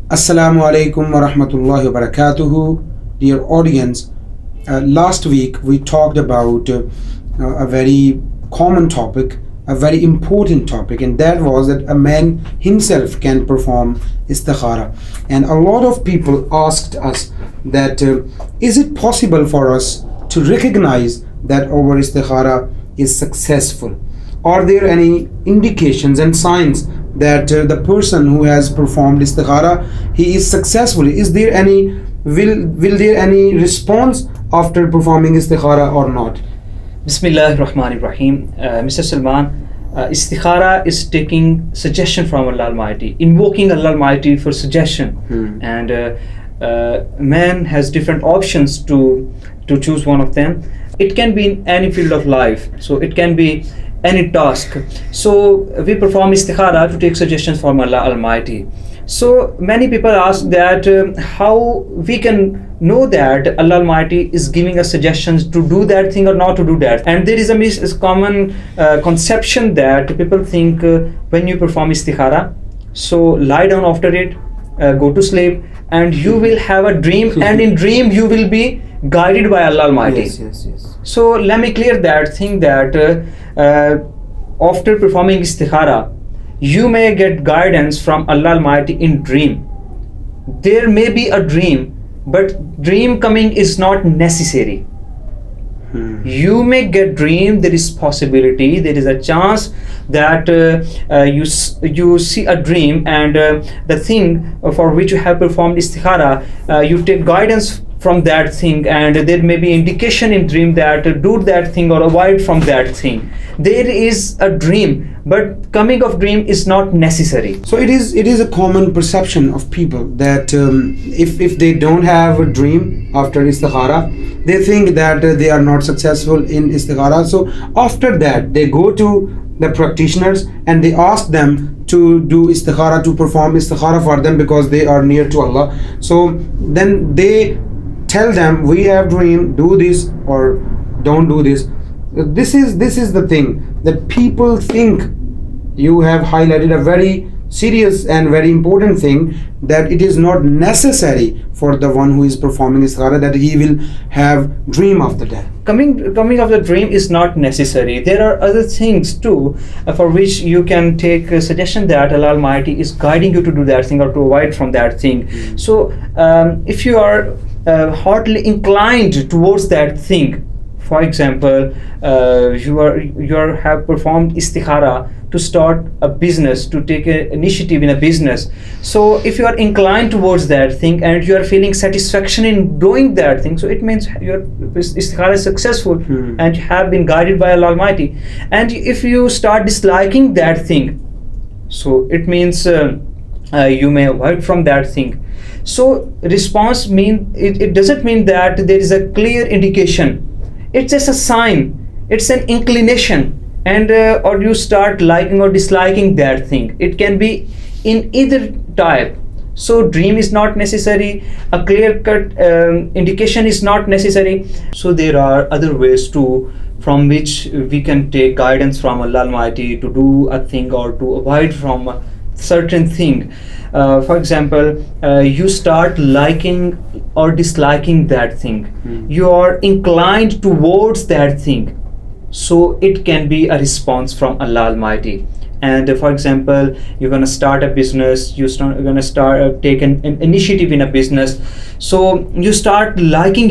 Assalamu alaikum wa rahmatullahi wa barakatuhu. Dear audience, last week we talked about a very common topic, a very important topic, and that was that a man himself can perform istikhara. And a lot of people asked us that is it possible for us to recognize that our istikhara is successful? Are there any indications and signs that the person who has performed istikhara, he is successful? Is there any will there any response after performing istikhara or not? Bismillahir Rahmanir Rahim. Mr. Salman, Istikhara is taking suggestion from Allah Almighty, invoking Allah Almighty for suggestion. And man has different options to choose one of them. It can be in any field of life, so it can be any task. So we perform istikhara to take suggestions from Allah Almighty. So many people ask that how we can know that Allah Almighty is giving us suggestions to do that thing or not to do that. And there is a common conception that people think when you perform istikhara, so lie down after it, go to sleep, and you will have a dream, and in dream you will be guided by Allah Almighty. Yes. So let me clear that thing that after performing istikhara, you may get guidance from Allah Almighty in dream. There may be a dream, but dream coming is not necessary. You may get dream, there is possibility, there is a chance that you see a dream, and the thing for which you have performed istikhara, you take guidance from that thing, and there may be indication in dream that do that thing or avoid from that thing. There is a dream, but coming of dream is not necessary. So it is a common perception of people that if they don't have a dream after istikhara, they think that they are not successful in istikhara. So after that they go to the practitioners and they ask them to do istikhara, to perform istikhara for them, because they are near to Allah. So then they tell them, we have dream, do this or don't do this. This is the thing that people think. You have highlighted a very serious and very important thing, that it is not necessary for the one who is performing istikhara that he will have dream after that. Coming of the dream is not necessary. There are other things too for which you can take a suggestion that Allah Almighty is guiding you to do that thing or to avoid from that thing. So if you are heartily inclined towards that thing, for example, you have performed istikhara to start a business, to take an initiative in a business. So if you are inclined towards that thing and you are feeling satisfaction in doing that thing, so it means your istikhara is successful and you have been guided by Allah Almighty. And if you start disliking that thing, so it means you may avoid from that thing. So response it doesn't mean that there is a clear indication. It's just a sign, it's an inclination, and or you start liking or disliking that thing. It can be in either type. So dream is not necessary, a clear-cut indication is not necessary. So there are other ways too from which we can take guidance from Allah Almighty to do a thing or to avoid from a certain thing. For example, you start liking or disliking that thing. You are inclined towards that thing. So it can be a response from Allah Almighty. And for example, you're going to start a business, you're going to start take an initiative in a business. So you start liking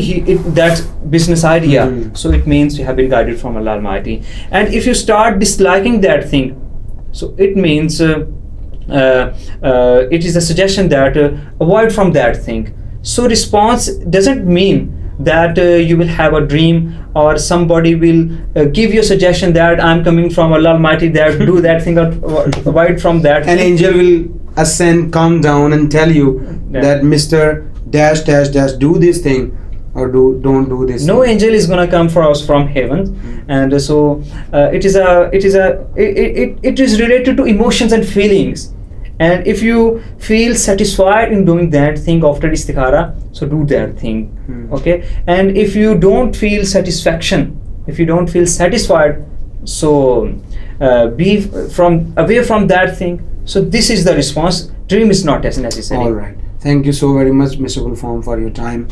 that business idea. So it means you have been guided from Allah Almighty. And if you start disliking that thing, so it means it is a suggestion that avoid from that thing. So response doesn't mean that you will have a dream or somebody will give you a suggestion that I'm coming from Allah Almighty, that do that thing or avoid from that An thing. angel will ascend, come down and tell you that Mr. dash do this thing or don't do this. No angel is gonna come for us from heaven, and so it is related to emotions and feelings. And if you feel satisfied in doing that thing after istikhara, so do that thing. Okay. And if you don't feel satisfaction, if you don't feel satisfied, so be away from that thing. So this is the response. Dream is not as necessary. All right. Thank you so very much, Mr. Gulfam, for your time.